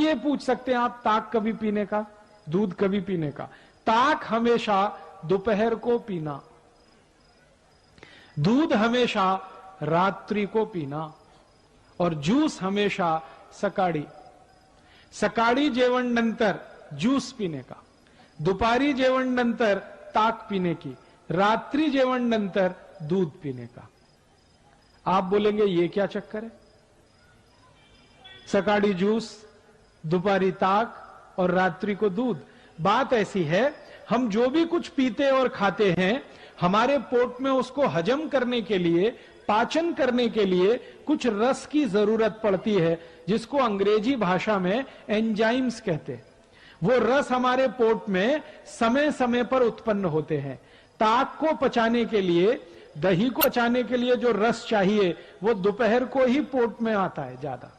ये पूछ सकते हैं आप, ताक कभी पीने का, दूध कभी पीने का? ताक हमेशा दोपहर को पीना, दूध हमेशा रात्रि को पीना, और जूस हमेशा सकाळी. सकाळी जेवण नंतर ज्यूस पीने का, दुपारी जेवण नंतर ताक पीने की, रात्रि जेवण नंतर दूध पीने का. आप बोलेंगे ये क्या चक्कर है? सकाळी जूस, दोपहरी ताक और रात्रि को दूध. बात ऐसी है, हम जो भी कुछ पीते और खाते हैं, हमारे पोट में उसको हजम करने के लिए, पाचन करने के लिए कुछ रस की जरूरत पड़ती है, जिसको अंग्रेजी भाषा में एंजाइम्स कहते हैं. वो रस हमारे पोट में समय समय पर उत्पन्न होते हैं. ताक को पचाने के लिए, दही को पचाने के लिए जो रस चाहिए वो दोपहर को ही पोट में आता है ज्यादा.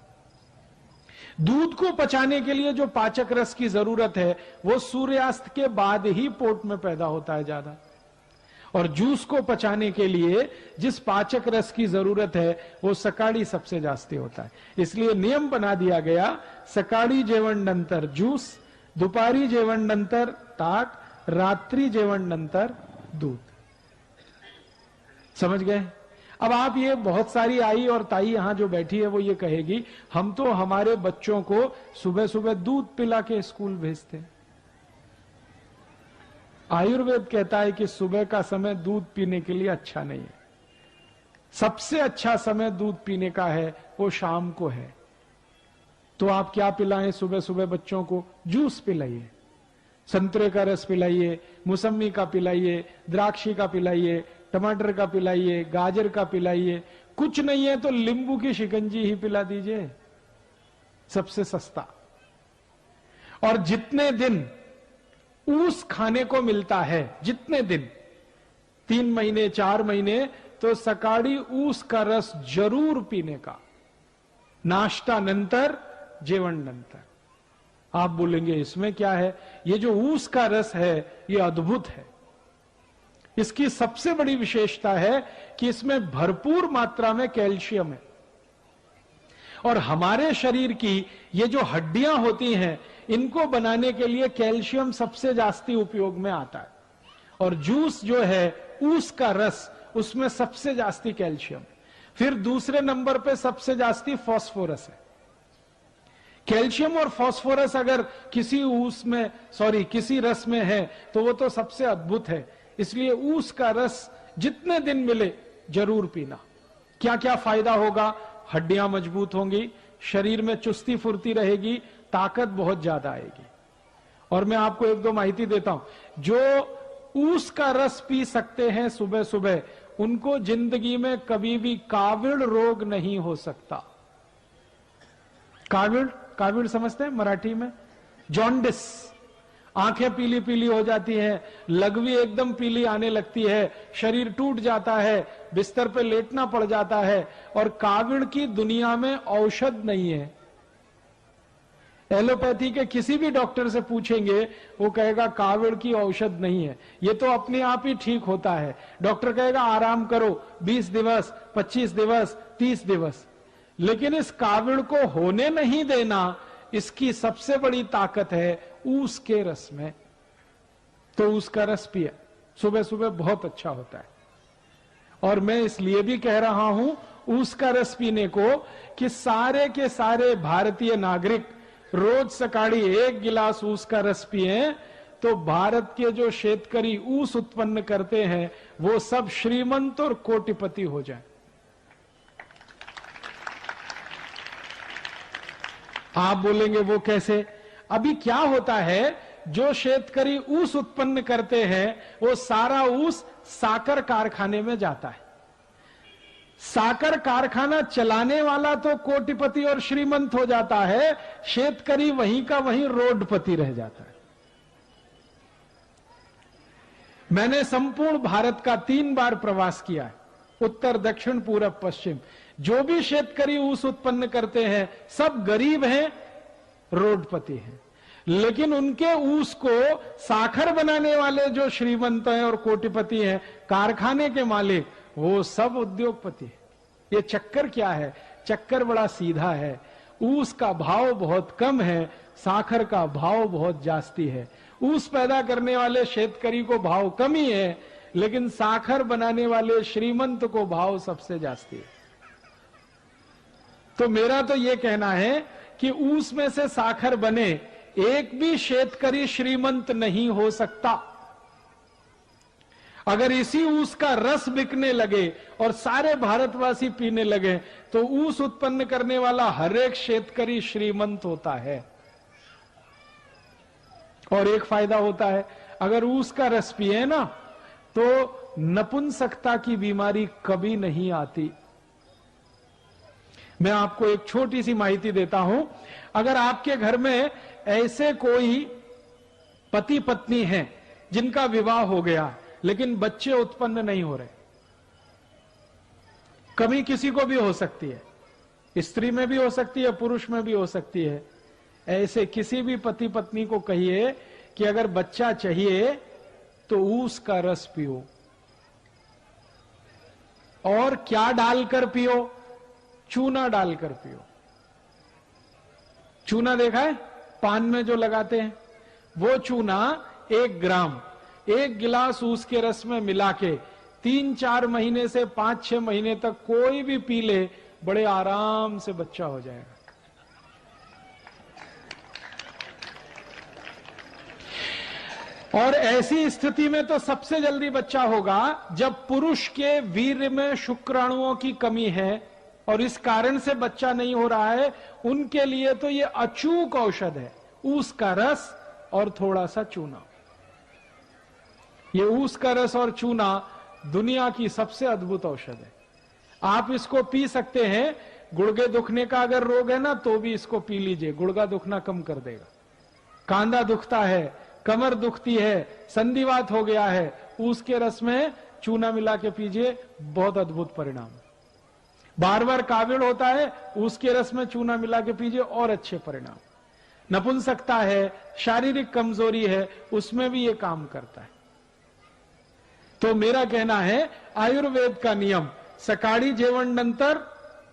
दूध को पचाने के लिए जो पाचक रस की जरूरत है वो सूर्यास्त के बाद ही पोट में पैदा होता है ज्यादा. और जूस को पचाने के लिए जिस पाचक रस की जरूरत है वो सकाळी सबसे जास्ती होता है. इसलिए नियम बना दिया गया, सकाळी जेवण नंतर जूस, दुपारी जेवण नंतर ताक, रात्रि जेवण नंतर दूध. समझ गए? अब आप ये, बहुत सारी आई और ताई यहां जो बैठी है वो ये कहेगी, हम तो हमारे बच्चों को सुबह सुबह दूध पिला के स्कूल भेजते हैं. आयुर्वेद कहता है कि सुबह का समय दूध पीने के लिए अच्छा नहीं है. सबसे अच्छा समय दूध पीने का है वो शाम को है. तो आप क्या पिलाएं सुबह सुबह बच्चों को? जूस पिलाइए, संतरे का रस पिलाइए, मौसमी का पिलाइए, द्राक्षी का पिलाइए, टमाटर का पिलाइए, गाजर का पिलाइए. कुछ नहीं है तो नींबू की शिकंजी ही पिला दीजिए, सबसे सस्ता. और जितने दिन ऊस खाने को मिलता है, जितने दिन, 3 महीने 4 महीने, तो सकाळी ऊस का रस जरूर पीने का, नाश्ता नंतर, जेवण नंतर. आप बोलेंगे इसमें क्या है? ये जो ऊस का रस है ये अद्भुत है. इसकी सबसे बड़ी विशेषता है कि इसमें भरपूर मात्रा में कैल्शियम है. और हमारे शरीर की ये जो हड्डियां होती हैं, इनको बनाने के लिए कैल्शियम सबसे जास्ती उपयोग में आता है. और जूस जो है, ऊस का रस, उसमें सबसे जास्ती कैल्शियम. फिर दूसरे नंबर पे सबसे जास्ती फास्फोरस है. कैल्शियम और फास्फोरस अगर किसी किसी रस में है तो वो तो सबसे अद्भुत है. इसलिए ऊस का रस जितने दिन मिले जरूर पीना. क्या क्या फायदा होगा? हड्डियां मजबूत होंगी, शरीर में चुस्ती फुर्ती रहेगी, ताकत बहुत ज्यादा आएगी. और मैं आपको 1-2 माहिती देता हूं. जो ऊस का रस पी सकते हैं सुबह सुबह, उनको जिंदगी में कभी भी काविड़ रोग नहीं हो सकता. काविड़ समझते हैं मराठी में? जॉन्डिस. आंखें पीली पीली हो जाती हैं, लघवी एकदम पीली आने लगती है, शरीर टूट जाता है, बिस्तर पे लेटना पड़ जाता है. और काविड़ की दुनिया में औषध नहीं है. एलोपैथी के किसी भी डॉक्टर से पूछेंगे, वो कहेगा काविड़ की औषध नहीं है, ये तो अपने आप ही ठीक होता है. डॉक्टर कहेगा आराम करो 20 दिवस, 25 दिवस, 30 दिवस. लेकिन इस काविड़ को होने नहीं देना, इसकी सबसे बड़ी ताकत है ऊस के रस में. तो ऊस का रस पिए सुबह सुबह, बहुत अच्छा होता है. और मैं इसलिए भी कह रहा हूं ऊस का रस पीने को कि सारे के सारे भारतीय नागरिक रोज सकाळी 1 गिलास ऊस का रस पिए, तो भारत के जो शेतकरी ऊस उत्पन्न करते हैं वो सब श्रीमंत और कोटिपति हो जाए. आप बोलेंगे वो कैसे? अभी क्या होता है, जो शेतकरी ऊस उत्पन्न करते हैं वो सारा ऊस साकर कारखाने में जाता है. साकर कारखाना चलाने वाला तो कोटिपति और श्रीमंत हो जाता है, शेतकरी वहीं का वहीं रोडपति रह जाता है. मैंने संपूर्ण भारत का 3 बार प्रवास किया है, उत्तर, दक्षिण, पूरब, पश्चिम. जो भी शेतकरी ऊस उत्पन्न करते हैं सब गरीब हैं, रोडपति हैं. लेकिन उनके ऊस को साखर बनाने वाले जो श्रीमंत हैं और कोटिपति हैं, कारखाने के मालिक, वो सब उद्योगपति हैं. ये चक्कर क्या है? चक्कर बड़ा सीधा है. ऊस का भाव बहुत कम है, साखर का भाव बहुत जास्ती है। ऊस पैदा करने वाले शेतकरी को भाव कम ही है, लेकिन साखर बनाने वाले श्रीमंत को भाव सबसे जास्ती है। तो मेरा तो यह कहना है कि ऊस में से साखर बने, एक भी शेतकरी श्रीमंत नहीं हो सकता। अगर इसी ऊस का रस बिकने लगे और सारे भारतवासी पीने लगे तो ऊस उत्पन्न करने वाला हर एक शेतकरी श्रीमंत होता है। और एक फायदा होता है, अगर ऊस का रस पिए ना तो नपुंसकता की बीमारी कभी नहीं आती। मैं आपको एक छोटी सी माहिती देता हूं। अगर आपके घर में ऐसे कोई पति पत्नी हैं जिनका विवाह हो गया लेकिन बच्चे उत्पन्न नहीं हो रहे, कमी किसी को भी हो सकती है, स्त्री में भी हो सकती है, पुरुष में भी हो सकती है। ऐसे किसी भी पति पत्नी को कहिए कि अगर बच्चा चाहिए तो ऊस का रस पियो। और क्या डालकर पियो? चूना डालकर पियो। चूना देखा है पान में जो लगाते हैं, वो चूना 1 ग्राम 1 गिलास ऊस के रस में मिला के 3-4 महीने से 5-6 महीने तक कोई भी पी ले, बड़े आराम से बच्चा हो जाएगा। और ऐसी स्थिति में तो सबसे जल्दी बच्चा होगा जब पुरुष के वीर्य में शुक्राणुओं की कमी है और इस कारण से बच्चा नहीं हो रहा है। उनके लिए तो ये अचूक औषध है, ऊस का रस और थोड़ा सा चूना। ये ऊस का रस और चूना दुनिया की सबसे अद्भुत औषध है। आप इसको पी सकते हैं। गुर्गे दुखने का अगर रोग है ना तो भी इसको पी लीजिए, गुर्गा दुखना कम कर देगा। कांधा दुखता है, कमर दुखती है, संधिवात हो गया है, ऊस के रस में चूना मिला के पीजिए, बहुत अद्भुत परिणाम। बार बार काविड़ होता है, ऊस के रस में चूना मिला के पीजिए, और अच्छे परिणाम। नपुंसकता है, शारीरिक कमजोरी है, उसमें भी ये काम करता है। तो मेरा कहना है आयुर्वेद का नियम, सकाळी जेवण नंतर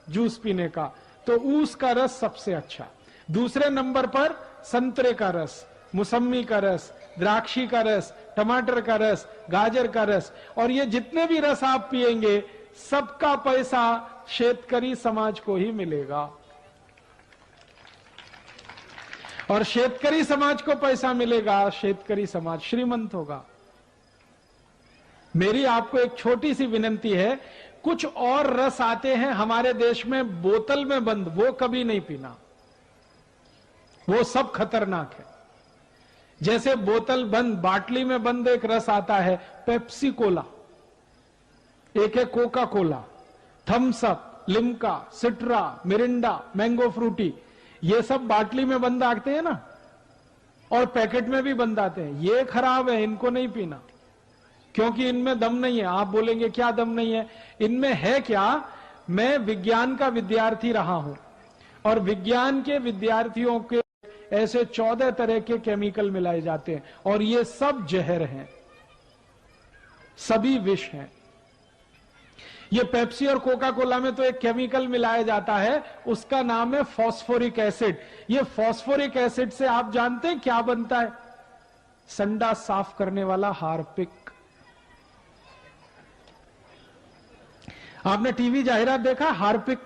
जूस पीने का, तो ऊस का रस सबसे अच्छा। दूसरे नंबर पर संतरे का रस, मौसमी का रस, द्राक्षी का रस, टमाटर का रस, गाजर का रस। और ये जितने भी रस आप पिएंगे सबका पैसा शेतकरी समाज को ही मिलेगा। और शेतकरी समाज को पैसा मिलेगा, शेतकरी समाज श्रीमंत होगा। मेरी आपको एक छोटी सी विनंती है, कुछ और रस आते हैं हमारे देश में बोतल में बंद, वो कभी नहीं पीना, वो सब खतरनाक है। जैसे बोतल बंद, बाटली में बंद एक रस आता है पेप्सी कोला, एक है Coca Cola, Thums Up, Limca, Citra, Mirinda, mango Frooti, ये सब बाटली में बंद आते हैं ना, और पैकेट में भी बंद आते हैं। ये खराब है, इनको नहीं पीना, क्योंकि इनमें दम नहीं है। आप बोलेंगे क्या दम नहीं है? इनमें है क्या? मैं विज्ञान का विद्यार्थी रहा हूं और विज्ञान के विद्यार्थियों के ऐसे 14 तरह के केमिकल मिलाए जाते हैं और ये सब जहर हैं, सभी विष हैं। ये पेप्सी और कोका कोला में तो एक केमिकल मिलाया जाता है, उसका नाम है फास्फोरिक एसिड। ये फास्फोरिक एसिड से आप जानते हैं क्या बनता है? संडास साफ करने वाला हार्पिक। आपने टीवी जाहिरात देखा? हार्पिक,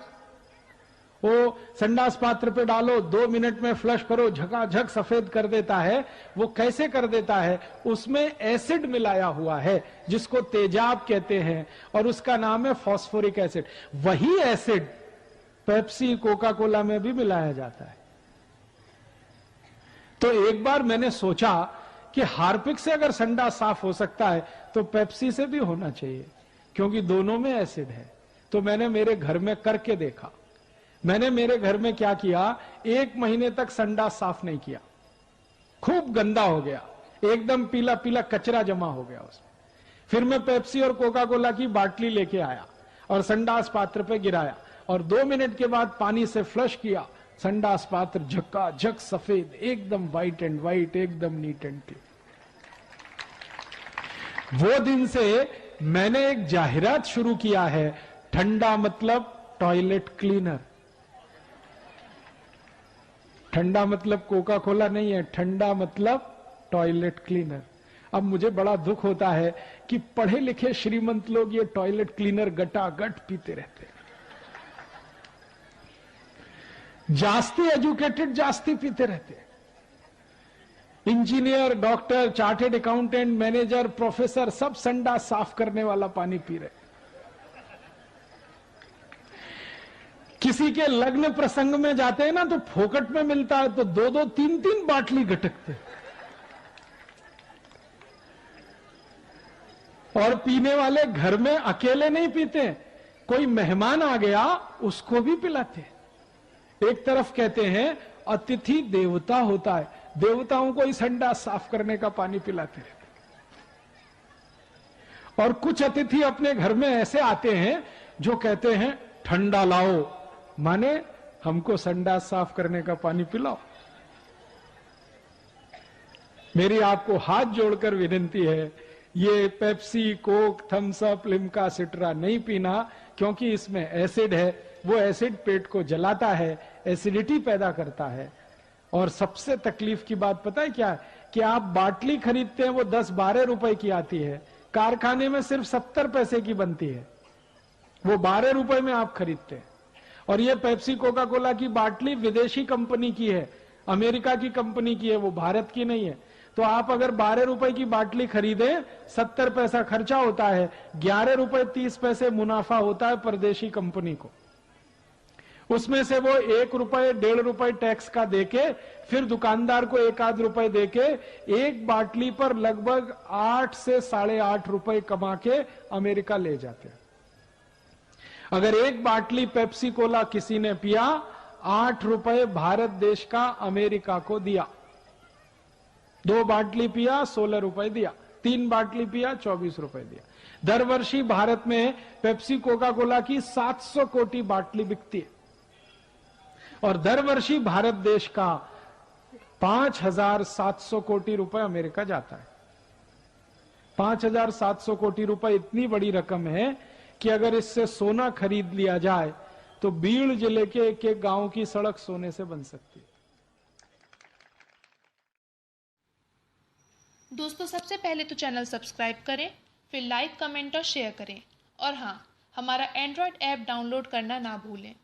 वो संडास पात्र पे डालो, 2 मिनट में फ्लश करो, झकाझक सफेद कर देता है। वो कैसे कर देता है? उसमें एसिड मिलाया हुआ है जिसको तेजाब कहते हैं और उसका नाम है फास्फोरिक एसिड। वही एसिड पेप्सी कोका कोला में भी मिलाया जाता है। तो एक बार मैंने सोचा कि हार्पिक से अगर संडास साफ हो सकता है तो पेप्सी से भी होना चाहिए, क्योंकि दोनों में एसिड है। तो मैंने मेरे घर में करके देखा। मैंने मेरे घर में क्या किया, 1 महीने तक संडास साफ नहीं किया, खूब गंदा हो गया, एकदम पीला पीला कचरा जमा हो गया उसमें। फिर मैं पेप्सी और कोका कोला की बाटली लेके आया और संडास पात्र पे गिराया और 2 मिनट के बाद पानी से फ्लश किया। संडास पात्र झक्काझक सफेद, एकदम व्हाइट एंड व्हाइट, एकदम नीट एंड क्लीन। वो दिन से मैंने एक जाहिरात शुरू किया है, ठंडा मतलब टॉयलेट क्लीनर। ठंडा मतलब कोका कोला नहीं है, ठंडा मतलब टॉयलेट क्लीनर। अब मुझे बड़ा दुख होता है कि पढ़े लिखे श्रीमंत लोग ये टॉयलेट क्लीनर गटागट पीते रहते हैं। जास्ती एजुकेटेड जास्ती पीते रहते हैं। Engineer, doctor, chartered accountant, manager, professor सब संडा साफ करने वाला पानी पी रहे। किसी के लग्न प्रसंग में जाते हैं ना तो फोकट में मिलता है तो 2-2, 3-3 बाटली गटकते। और पीने वाले घर में अकेले नहीं पीते, कोई मेहमान आ गया उसको भी पिलाते। एक तरफ कहते हैं अतिथि देवता होता है, देवताओं को ही संडा साफ करने का पानी पिलाते रहते। और कुछ अतिथि अपने घर में ऐसे आते हैं जो कहते हैं ठंडा लाओ, माने हमको संडा साफ करने का पानी पिलाओ। मेरी आपको हाथ जोड़कर विनती है, ये Pepsi, Coke, Thums Up, Limca, Citra नहीं पीना, क्योंकि इसमें एसिड है। वो एसिड पेट को जलाता है, एसिडिटी पैदा करता है। और सबसे तकलीफ की बात पता है क्या है? कि आप बाटली खरीदते हैं वो 10-12 रुपए की आती है, कारखाने में सिर्फ 70 पैसे की बनती है, वो 12 रुपए में आप खरीदते हैं। और ये पेप्सी, कोका कोला की बाटली विदेशी कंपनी की है, अमेरिका की कंपनी की है, वो भारत की नहीं है। तो आप अगर 12 रुपए की बाटली खरीदें, 70 पैसा खर्चा होता है, 11 रुपए 30 पैसे मुनाफा होता है परदेशी कंपनी को। उसमें से वो 1 रुपए 1.5 रुपए टैक्स का देके फिर दुकानदार को 1-8 रुपए देके एक बाटली पर लगभग 8 से 8.5 रुपए कमा के अमेरिका ले जाते हैं। अगर एक बाटली पेप्सी कोला किसी ने पिया, 8 रुपए भारत देश का अमेरिका को दिया। 2 बाटली पिया 16 रुपए दिया, 3 बाटली पिया 24 रुपए दिया। दर वर्षी भारत में पेप्सी कोका कोला की 700 कोटी बाटली बिकती है और दर वर्षी भारत देश का 5,700 कोटी रुपए अमेरिका जाता है। 5,700 कोटी रुपए इतनी बड़ी रकम है कि अगर इससे सोना खरीद लिया जाए तो बीड़ जिले के एक-एक गांव की सड़क सोने से बन सकती है। दोस्तों, सबसे पहले तो चैनल सब्सक्राइब करें, फिर लाइक, कमेंट और शेयर करें। और हाँ, हमारा एंड्रॉयड ऐप डाउनलोड करना ना भूलें।